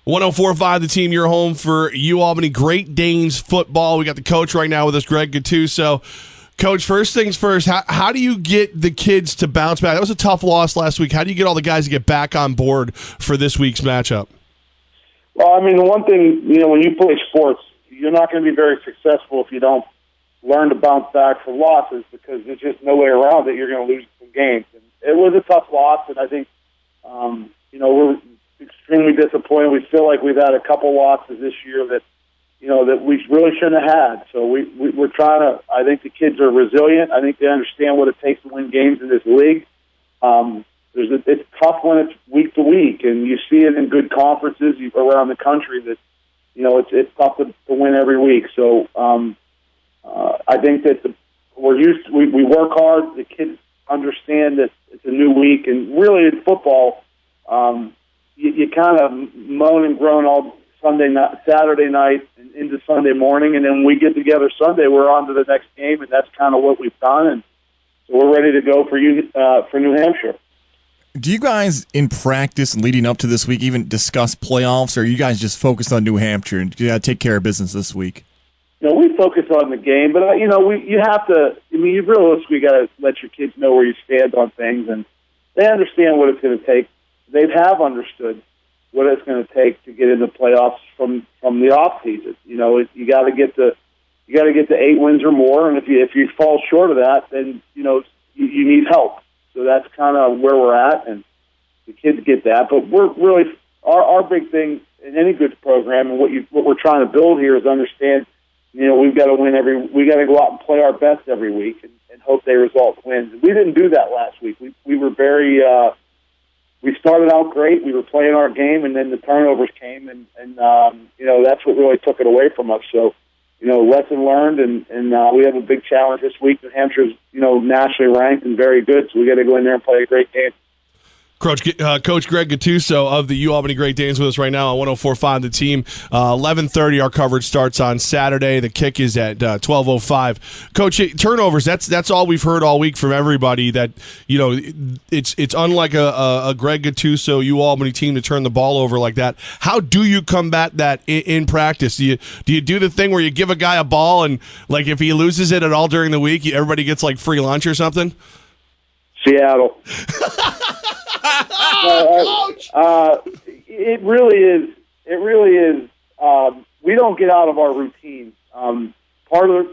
104.5 The Team, your home for UAlbany Great Danes football. We got the coach right now with us, Greg Gattuso. Coach, first things first, how do you get the kids to bounce back? That was a tough loss last week. How do you get all the guys to get back on board for this week's matchup? Well, I mean, the one thing, when you play sports, you're not going to be very successful if you don't learn to bounce back from losses, because there's just no way around it. You're going to lose some games. And it was a tough loss, and I think, we're extremely disappointed. We feel like we've had a couple losses this year that we really shouldn't have had. So we're trying to. I think the kids are resilient. I think they understand what it takes to win games in this league. It's tough when it's week to week, and you see it in good conferences around the country that it's tough to win every week. So I think that we work hard. The kids understand that it's a new week, and really in football, you kind of moan and groan all Saturday night and into Sunday morning, and then we get together Sunday. We're on to the next game, and that's kind of what we've done, and so we're ready to go for New Hampshire. Do you guys, in practice leading up to this week, even discuss playoffs, or are you guys just focused on New Hampshire and you got to take care of business this week? We focus on the game, but you have to. You realistically got to let your kids know where you stand on things, and they understand what it's going to take. They have understood what it's going to take to get into playoffs from the off season. You got to get to 8 wins or more, and if you fall short of that, then you need help. So that's kind of where we're at, and the kids get that. But we're really our big thing in any good program, and what we're trying to build here is understand. We've got to win we got to go out and play our best every week and hope they result in wins. We didn't do that last week. We were very. We started out great. We were playing our game, and then the turnovers came, and that's what really took it away from us. So, lesson learned, and we have a big challenge this week. New Hampshire's, nationally ranked and very good, so we got to go in there and play a great game. Coach Greg Gattuso of the UAlbany Great Danes with us right now on 104.5 The Team. 11:30 our coverage starts on Saturday. The kick is at 12:05. Coach, turnovers, that's all we've heard all week from everybody, that it's unlike a Greg Gattuso UAlbany team to turn the ball over like that. How do you combat that in practice? Do you do the thing where you give a guy a ball and, like, if he loses it at all during the week, everybody gets like free lunch or something? Seattle. It really is. It really is. We don't get out of our routine. Part of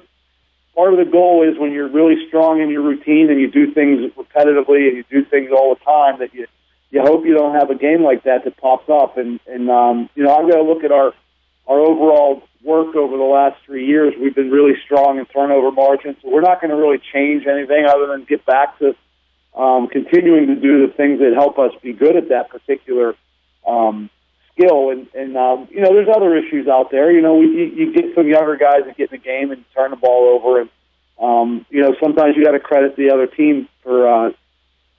the goal is when you're really strong in your routine and you do things repetitively and you do things all the time, that you hope you don't have a game like that pops up. And I've got to look at our overall work over the last 3 years. We've been really strong in turnover margins, so we're not going to really change anything other than get back to continuing to do the things that help us be good at that particular skill. And there's other issues out there. You get some younger guys that get in the game and turn the ball over, and sometimes you got to credit the other team for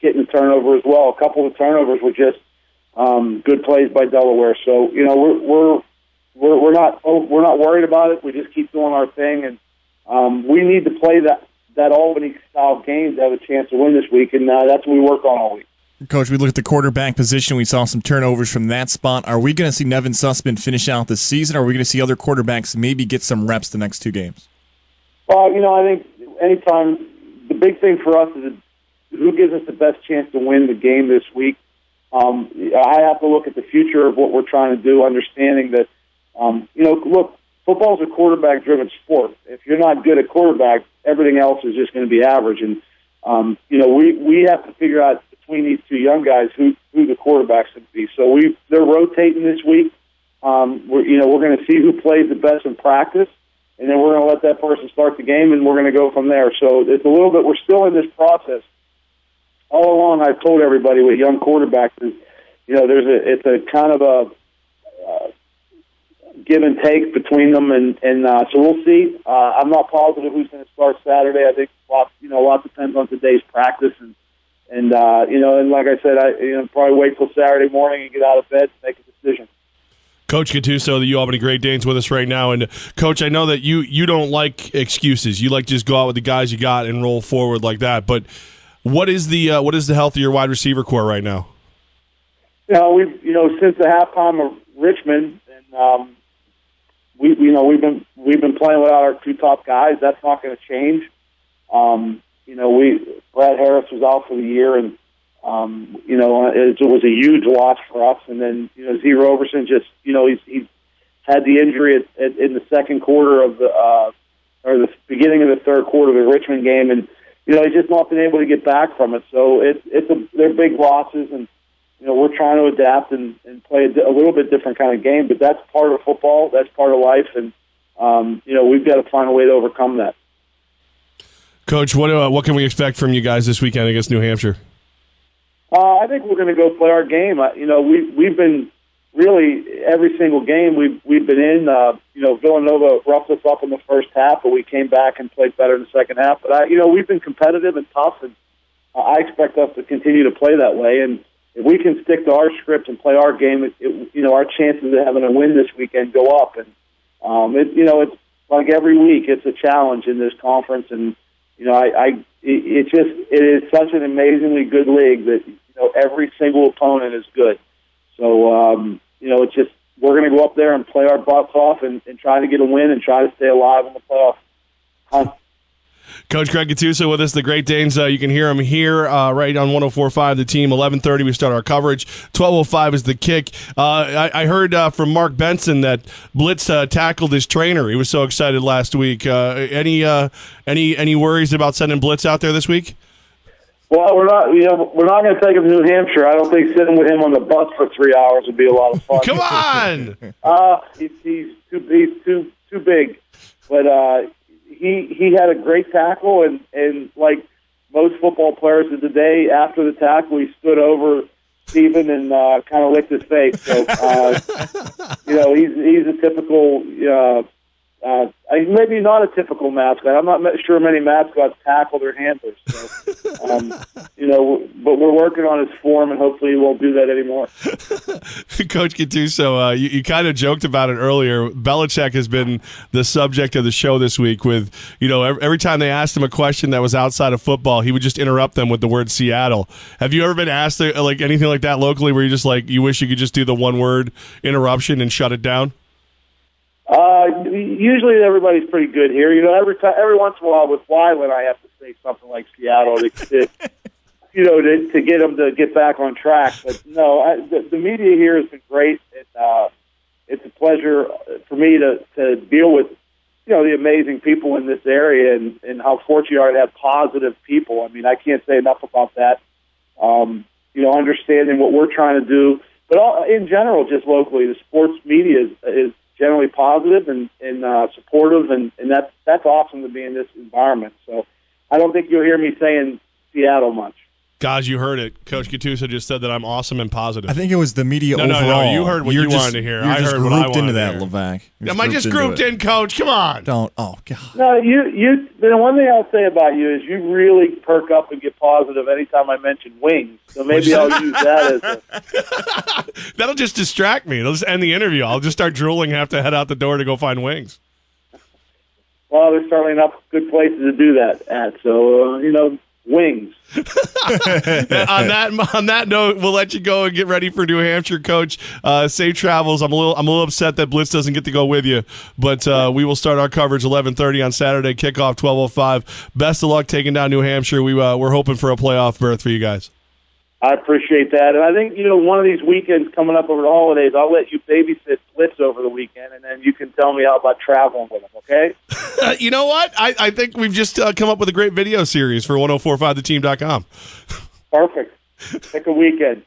getting the turnover as well. A couple of turnovers were just good plays by Delaware. So we're not worried about it. We just keep doing our thing, and we need to play that Albany-style game to have a chance to win this week, and that's what we work on all week. Coach, we look at the quarterback position. We saw some turnovers from that spot. Are we going to see Nevin Sussman finish out the season, or are we going to see other quarterbacks maybe get some reps the next 2 games? Well, I think anytime the big thing for us is who gives us the best chance to win the game this week. I have to look at the future of what we're trying to do, understanding that, look, football is a quarterback-driven sport. If you're not good at quarterback, everything else is just going to be average. And, we have to figure out between these 2 young guys who the quarterbacks should be. So they're rotating this week. We're going to see who plays the best in practice, and then we're going to let that person start the game, and we're going to go from there. So it's a little bit, we're still in this process. All along, I've told everybody with young quarterbacks is, it's a kind of a give and take between them, and so we'll see. I'm not positive who's going to start Saturday. I think a lot depends on today's practice, and like I said, I probably wait till Saturday morning and get out of bed and make a decision. Coach Gattuso, the UAlbany Great Danes, with us right now. And Coach, I know that you don't like excuses. You like to just go out with the guys you got and roll forward like that. But what is the health of your wide receiver core right now? Since the halftime Richmond, and we've been playing without our two top guys. That's not going to change. Brad Harris was out for the year, and it was a huge loss for us. And then Z Roberson just he's had the injury in the second quarter of or the beginning of the third quarter of the Richmond game, and he's just not been able to get back from it. So they're big losses, and we're trying to adapt and play a little bit different kind of game. But that's part of football. That's part of life, and we've got to find a way to overcome that. Coach, what can we expect from you guys this weekend against New Hampshire? I think we're going to go play our game. We've been really every single game we've been in. Villanova roughed us up in the first half, but we came back and played better in the second half. But we've been competitive and tough, and I expect us to continue to play that way. And if we can stick to our script and play our game, our chances of having a win this weekend go up. And it's like every week, it's a challenge in this conference, and it is such an amazingly good league that every single opponent is good. So it's just we're going to go up there and play our butts off and try to get a win and try to stay alive in the playoff hunt. Coach Greg Gattuso with us, the Great Danes. You can hear him here right on 104.5 The Team. 11:30 we start our coverage. 12:05 is the kick. I heard from Mark Benson that Blitz tackled his trainer. He was so excited last week. Any worries about sending Blitz out there this week? Well, we're not going to take him to New Hampshire. I don't think sitting with him on the bus for 3 hours would be a lot of fun. Come on! He's too big, but. He had a great tackle, and like most football players of the day, after the tackle, he stood over Stephen and kind of licked his face. So, he's a typical, maybe not a typical mascot. I'm not sure many mascots tackle their handlers. So, but we're working on his form, and hopefully he won't do that anymore. Coach Gattuso, you kind of joked about it earlier. Belichick has been the subject of the show this week with, every time they asked him a question that was outside of football, he would just interrupt them with the word Seattle. Have you ever been asked like anything like that locally where you just like, you wish you could just do the one word interruption and shut it down? Usually everybody's pretty good here. Every once in a while with Wyland, I have to say something like Seattle to get them to get back on track. But no, the media here has been great. It's a pleasure for me to deal with, the amazing people in this area and how fortunate you are to have positive people. I mean, I can't say enough about that. Understanding what we're trying to do, but in general, just locally, the sports media is generally positive and supportive, and that's awesome to be in this environment. So I don't think you'll hear me saying Seattle much. Guys, you heard it. Coach Gattuso just said that I'm awesome and positive. I think it was the media overall. No, you heard what you wanted to hear. I heard what I wanted to hear. You're just grouped into that, Levack. Am I just grouped in, Coach? Come on. Don't. Oh, God. No, the one thing I'll say about you is you really perk up and get positive anytime I mention wings. So maybe I'll use that as That'll just distract me. It'll just end the interview. I'll just start drooling and have to head out the door to go find wings. Well, there's certainly enough good places to do that at. So, wings. On that note, we'll let you go and get ready for New Hampshire, Coach. Safe travels. I'm a little upset that Blitz doesn't get to go with you, but we will start our coverage 11:30 on Saturday. Kickoff 12:05. Best of luck taking down New Hampshire. We're hoping for a playoff berth for you guys. I appreciate that, and I think one of these weekends coming up over the holidays, I'll let you babysit Blitz over the weekend, and then you can tell me how about traveling with him. Okay? You know what? I think we've just come up with a great video series for 1045theteam.com. Perfect. Pick a weekend.